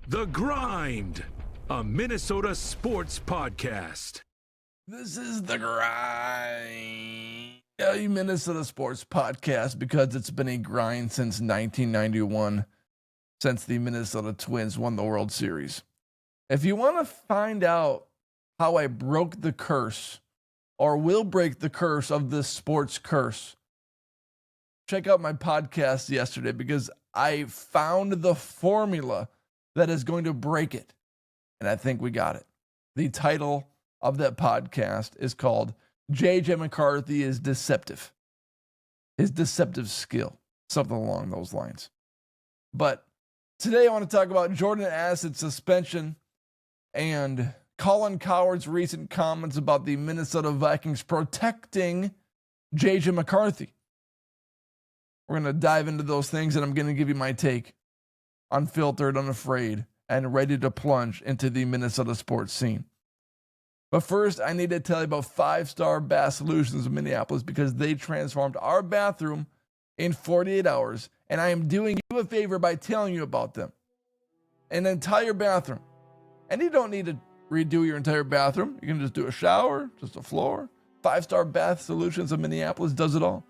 The Grind, a Minnesota sports podcast. This is The Grind, a Minnesota sports podcast, because it's been a grind since 1991, since the Minnesota Twins won the World Series. If you want to find out how I broke the curse, or will break the curse of this sports curse, check out my podcast yesterday, because I found the formula that is going to break it. And I think we got it. The title of that podcast is called JJ McCarthy is Deceptive. His deceptive skill. Something along those lines. But today I want to talk about Jordan Addison's suspension and Colin Cowherd's recent comments about the Minnesota Vikings protecting JJ McCarthy. We're going to dive into those things, and I'm going to give you my take, unfiltered, unafraid, and ready to plunge into the Minnesota sports scene. But first, I need to tell you about 5-Star Bath Solutions of Minneapolis, because they transformed our bathroom in 48 hours, and I am doing you a favor by telling you about them. An entire bathroom. And you don't need to redo your entire bathroom. You can just do a shower, just a floor. 5-Star Bath Solutions of Minneapolis does it all.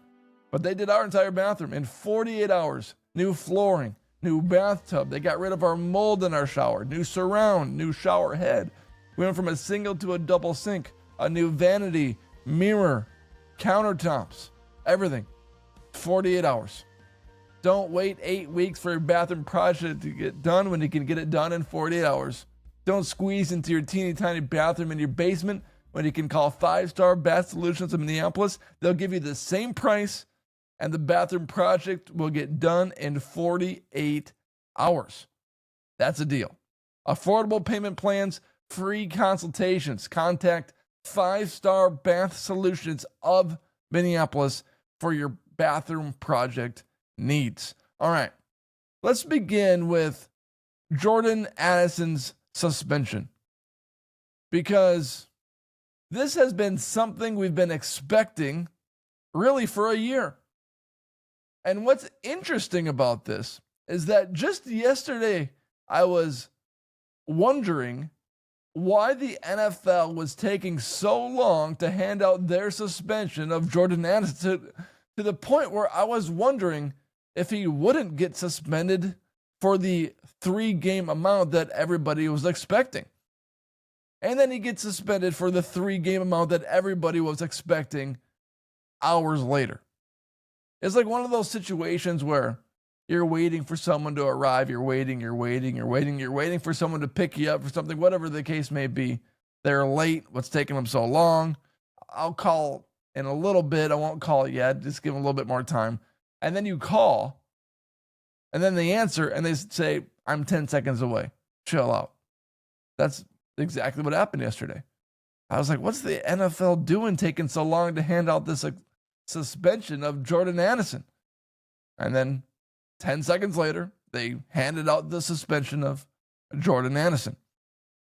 But they did our entire bathroom in 48 hours. New flooring, new bathtub. They got rid of our mold in our shower. New surround, new shower head. We went from a single to a double sink. A new vanity, mirror, countertops, everything. 48 hours. Don't wait 8 weeks for your bathroom project to get done when you can get it done in 48 hours. Don't squeeze into your teeny tiny bathroom in your basement when you can call 5-Star Bath Solutions of Minneapolis. They'll give you the same price, and the bathroom project will get done in 48 hours. That's a deal. Affordable payment plans, free consultations. Contact 5-Star Bath Solutions of Minneapolis for your bathroom project needs. All right, let's begin with Jordan Addison's suspension, because this has been something we've been expecting really for a year. And what's interesting about this is that just yesterday I was wondering why the NFL was taking so long to hand out their suspension of Jordan Addison, to the point where I was wondering if he wouldn't get suspended for the 3-game amount that everybody was expecting. And then he gets suspended for the 3-game amount that everybody was expecting hours later. It's like one of those situations where you're waiting for someone to arrive. You're waiting for someone to pick you up for something, whatever the case may be. They're late. What's taking them so long? I'll call in a little bit. I won't call yet. Just give them a little bit more time. And then you call, and then they answer, and they say, I'm 10 seconds away. Chill out. That's exactly what happened yesterday. I was like, what's the NFL doing taking so long to hand out this suspension of Jordan Addison? And then 10 seconds later, they handed out the suspension of Jordan Addison.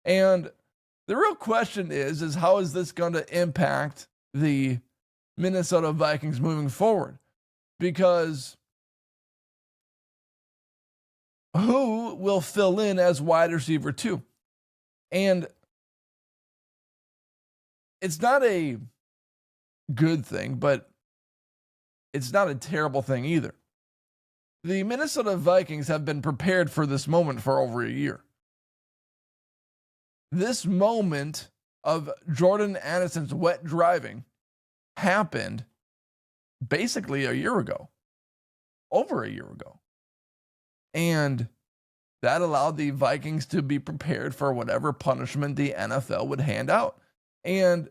And the real question is how is this going to impact the Minnesota Vikings moving forward? Because who will fill in as wide receiver 2? And it's not a good thing, but it's not a terrible thing either. The Minnesota Vikings have been prepared for this moment for over a year. This moment of Jordan Addison's wet driving happened basically a year ago, over a year ago. And that allowed the Vikings to be prepared for whatever punishment the NFL would hand out. And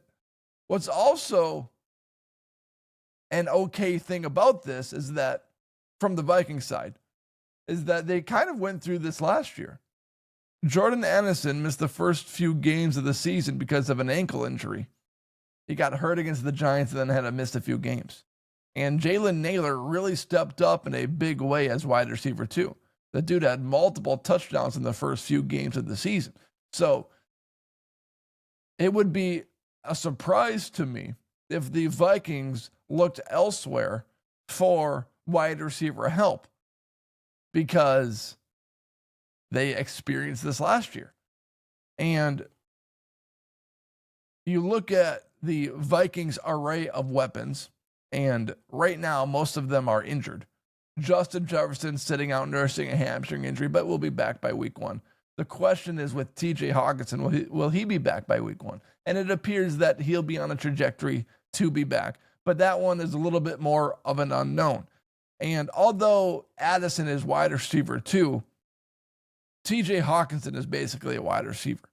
what's also an okay thing about this is that, from the Vikings side, is that they kind of went through this last year. Jordan Addison missed the first few games of the season because of an ankle injury. He got hurt against the Giants and then had to miss a few games. And Jalen Naylor really stepped up in a big way as wide receiver 2. The dude had multiple touchdowns in the first few games of the season. So it would be a surprise to me if the Vikings looked elsewhere for wide receiver help, because they experienced this last year. And you look at the Vikings' array of weapons, and right now, most of them are injured. Justin Jefferson sitting out nursing a hamstring injury, but will be back by week 1. The question is with TJ Hawkinson, will he be back by week 1? And it appears that he'll be on a trajectory to be back. But that one is a little bit more of an unknown. And although Addison is wide receiver 2, TJ Hawkinson is basically a wide receiver.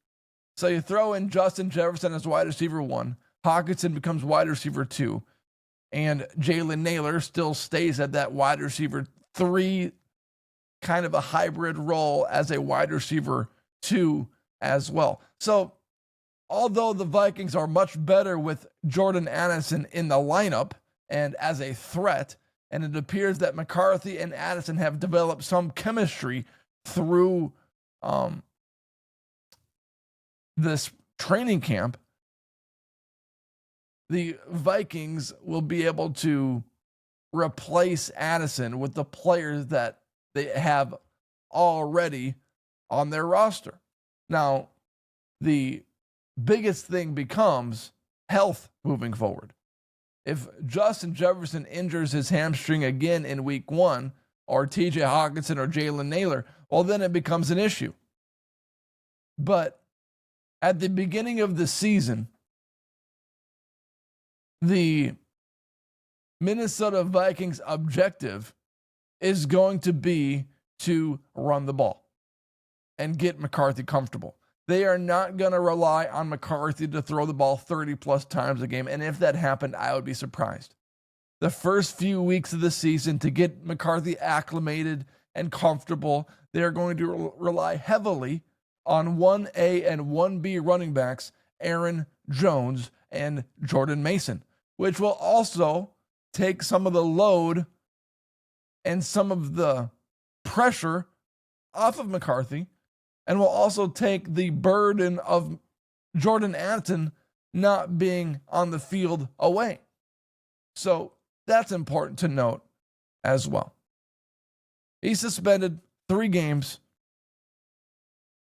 So you throw in Justin Jefferson as wide receiver 1, Hawkinson becomes wide receiver 2, and Jalen Nailor still stays at that wide receiver 3, kind of a hybrid role as a wide receiver 2 as well. So although the Vikings are much better with Jordan Addison in the lineup and as a threat, and it appears that McCarthy and Addison have developed some chemistry through this training camp, the Vikings will be able to replace Addison with the players that they have already on their roster. Now, the biggest thing becomes health moving forward. If Justin Jefferson injures his hamstring again in week 1, or TJ Hawkinson or Jalen Nailor, well, then it becomes an issue. But at the beginning of the season, the Minnesota Vikings objective is going to be to run the ball and get McCarthy comfortable. They are not going to rely on McCarthy to throw the ball 30 plus times a game. And if that happened, I would be surprised. The first few weeks of the season, to get McCarthy acclimated and comfortable, they're going to rely heavily on 1A and 1B running backs, Aaron Jones and Jordan Mason, which will also take some of the load and some of the pressure off of McCarthy, and will also take the burden of Jordan Addison not being on the field away. So that's important to note as well. He's suspended 3 games,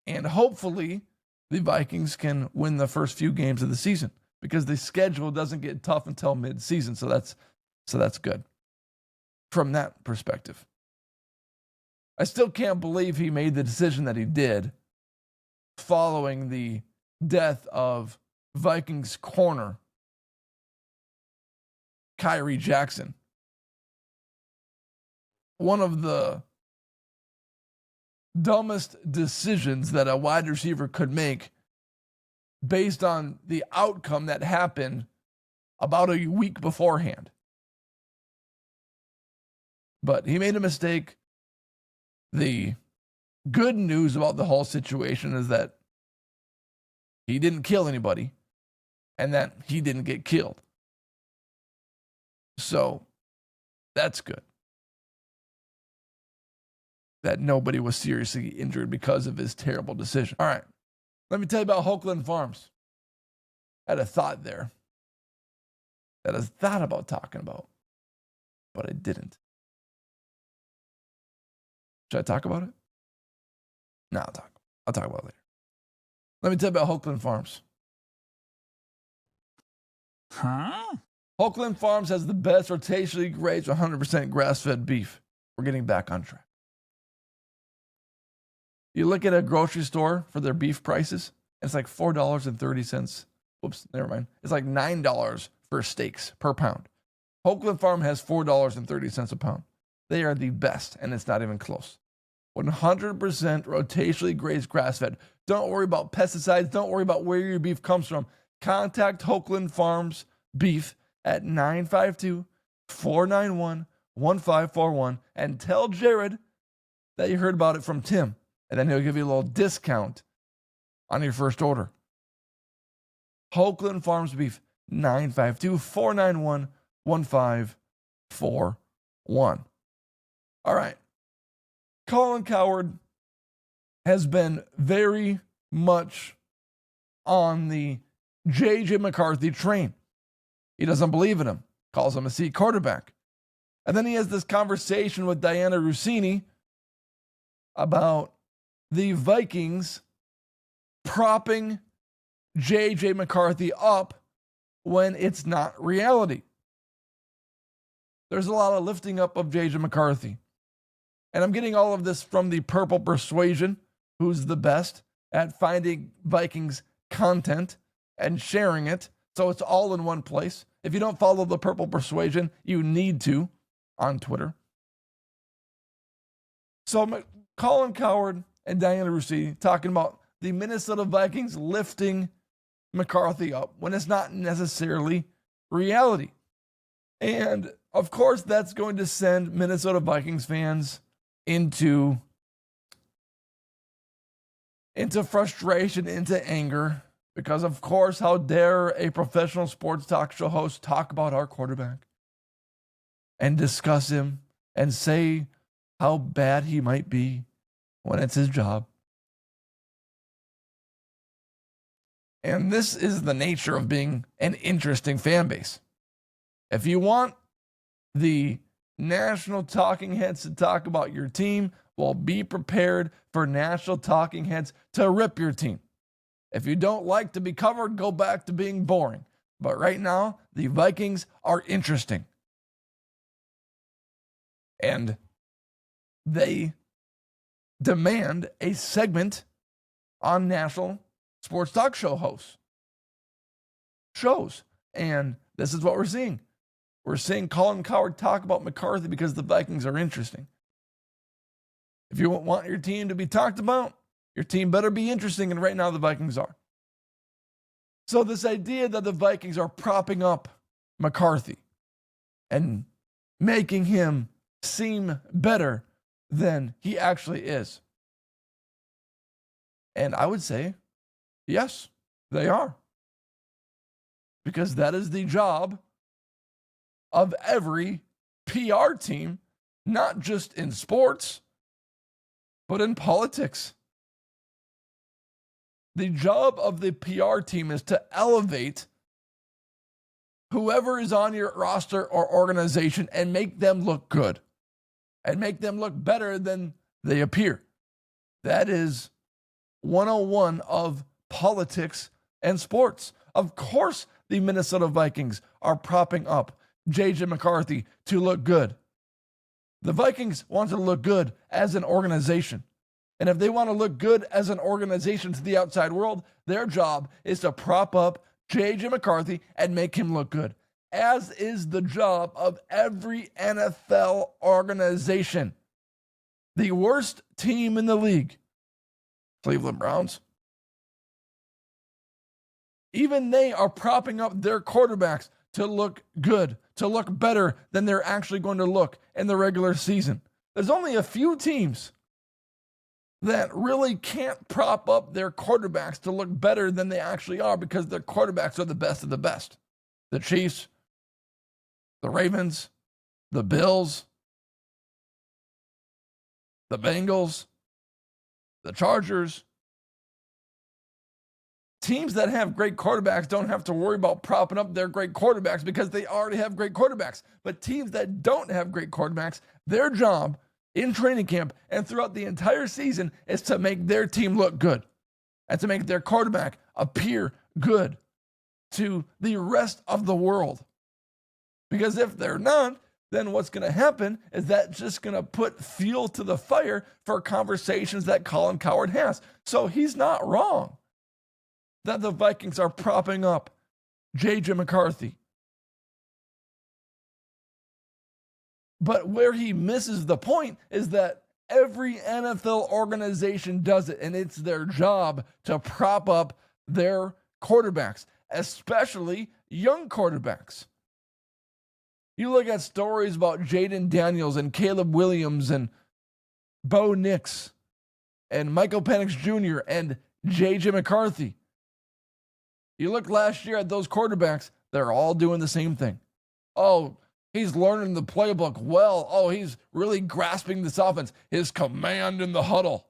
and hopefully the Vikings can win the first few games of the season, because the schedule doesn't get tough until mid-season. So that's good from that perspective. I still can't believe he made the decision that he did following the death of Vikings corner Kyrie Jackson. One of the dumbest decisions that a wide receiver could make based on the outcome that happened about a week beforehand. But he made a mistake. The good news about the whole situation is that he didn't kill anybody and that he didn't get killed. So that's good. That nobody was seriously injured because of his terrible decision. All right. Let me tell you about Hochland Farms. I had a thought there that I thought about talking about, but I didn't. Should I talk about it? No, I'll talk about it later. Let me tell you about Hochland Farms. Huh? Hochland Farms has the best rotationally raised 100% grass-fed beef. We're getting back on track. You look at a grocery store for their beef prices, and it's like $4.30. Whoops, never mind. It's like $9 for steaks per pound. Hochland Farm has $4.30 a pound. They are the best, and it's not even close. 100% rotationally grazed grass-fed. Don't worry about pesticides. Don't worry about where your beef comes from. Contact Hochland Farms Beef at 952-491-1541 and tell Jared that you heard about it from Tim, and then he'll give you a little discount on your first order. Hochland Farms Beef, 952-491-1541. All right. Colin Cowherd has been very much on the JJ McCarthy train. He doesn't believe in him, calls him a C quarterback. And then he has this conversation with Diana Rossini about the Vikings propping JJ McCarthy up when it's not reality. There's a lot of lifting up of JJ McCarthy. And I'm getting all of this from the Purple Persuasion, who's the best at finding Vikings content and sharing it. So it's all in one place. If you don't follow the Purple Persuasion, you need to on Twitter. So Colin Cowherd and Diana Rusi talking about the Minnesota Vikings lifting McCarthy up when it's not necessarily reality. And of course, that's going to send Minnesota Vikings fans into frustration, into anger, because of course, how dare a professional sports talk show host talk about our quarterback and discuss him and say how bad he might be when it's his job. And this is the nature of being an interesting fan base. If you want the national talking heads to talk about your team, well, be prepared for national talking heads to rip your team. If you don't like to be covered, go back to being boring. But right now, the Vikings are interesting. And they demand a segment on national sports talk show hosts. And this is what we're seeing. We're seeing Colin Cowherd talk about McCarthy because the Vikings are interesting. If you want your team to be talked about, your team better be interesting, and right now the Vikings are. So this idea that the Vikings are propping up McCarthy and making him seem better than he actually is. And I would say, yes, they are. Because that is the job of every PR team, not just in sports, but in politics. The job of the PR team is to elevate whoever is on your roster or organization and make them look good and make them look better than they appear. That is 101 of politics and sports. Of course, the Minnesota Vikings are propping up JJ McCarthy to look good. The Vikings want to look good as an organization. And if they want to look good as an organization to the outside world, their job is to prop up JJ McCarthy and make him look good, as is the job of every NFL organization. The worst team in the league, Cleveland Browns, even they are propping up their quarterbacks to look good, to look better than they're actually going to look in the regular season. There's only a few teams that really can't prop up their quarterbacks to look better than they actually are because their quarterbacks are the best of the best. The Chiefs, the Ravens, the Bills, the Bengals, the Chargers. Teams that have great quarterbacks don't have to worry about propping up their great quarterbacks because they already have great quarterbacks. But teams that don't have great quarterbacks, their job in training camp and throughout the entire season is to make their team look good and to make their quarterback appear good to the rest of the world. Because if they're not, then what's going to happen is that's just going to put fuel to the fire for conversations that Colin Cowherd has. So he's not wrong that the Vikings are propping up JJ McCarthy. But where he misses the point is that every NFL organization does it, and it's their job to prop up their quarterbacks, especially young quarterbacks. You look at stories about Jaden Daniels and Caleb Williams and Bo Nix and Michael Penix Jr. and JJ McCarthy. You look last year at those quarterbacks, they're all doing the same thing. Oh, he's learning the playbook well. Oh, he's really grasping this offense. His command in the huddle.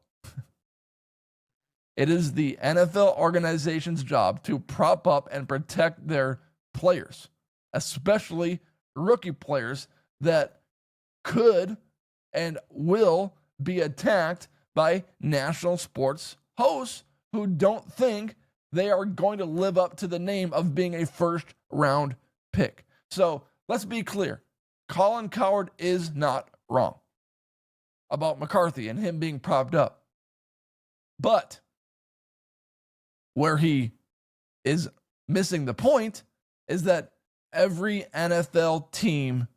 It is the NFL organization's job to prop up and protect their players, especially rookie players that could and will be attacked by national sports hosts who don't think they are going to live up to the name of being a first-round pick. So let's be clear. Colin Cowherd is not wrong about McCarthy and him being propped up. But where he is missing the point is that every NFL team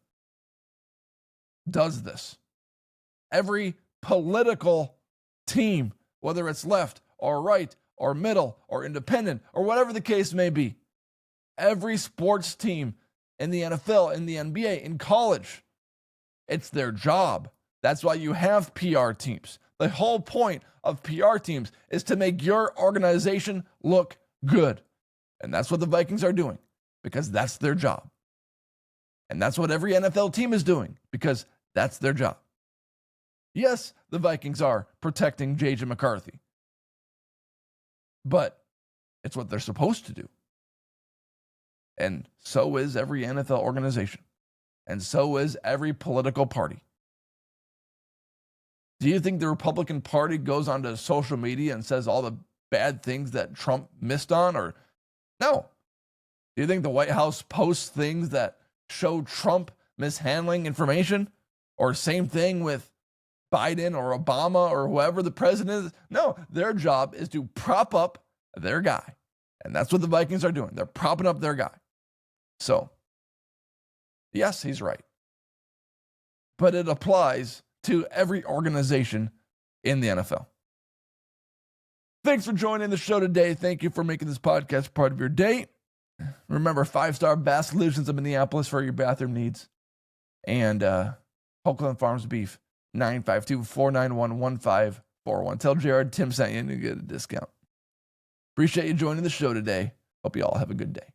does this. Every political team, whether it's left or right or middle or independent or whatever the case may be, every sports team in the NFL, in the NBA, in college, it's their job. That's why you have PR teams. The whole point of PR teams is to make your organization look good. And that's what the Vikings are doing because that's their job. And that's what every NFL team is doing because that's their job. Yes, the Vikings are protecting JJ McCarthy, but it's what they're supposed to do. And so is every NFL organization. And so is every political party. Do you think the Republican Party goes onto social media and says all the bad things that Trump missed on? Or no. Do you think the White House posts things that show Trump mishandling information? Or same thing with Biden or Obama or whoever the president is? No, their job is to prop up their guy. And that's what the Vikings are doing. They're propping up their guy. So, yes, he's right. But it applies to every organization in the NFL. Thanks for joining the show today. Thank you for making this podcast part of your day. Remember, 5-star Bass Solutions of Minneapolis for your bathroom needs. And Oakland Farms Beef, 952-491-1541. Tell Jared Tim sent you and you get a discount. Appreciate you joining the show today. Hope you all have a good day.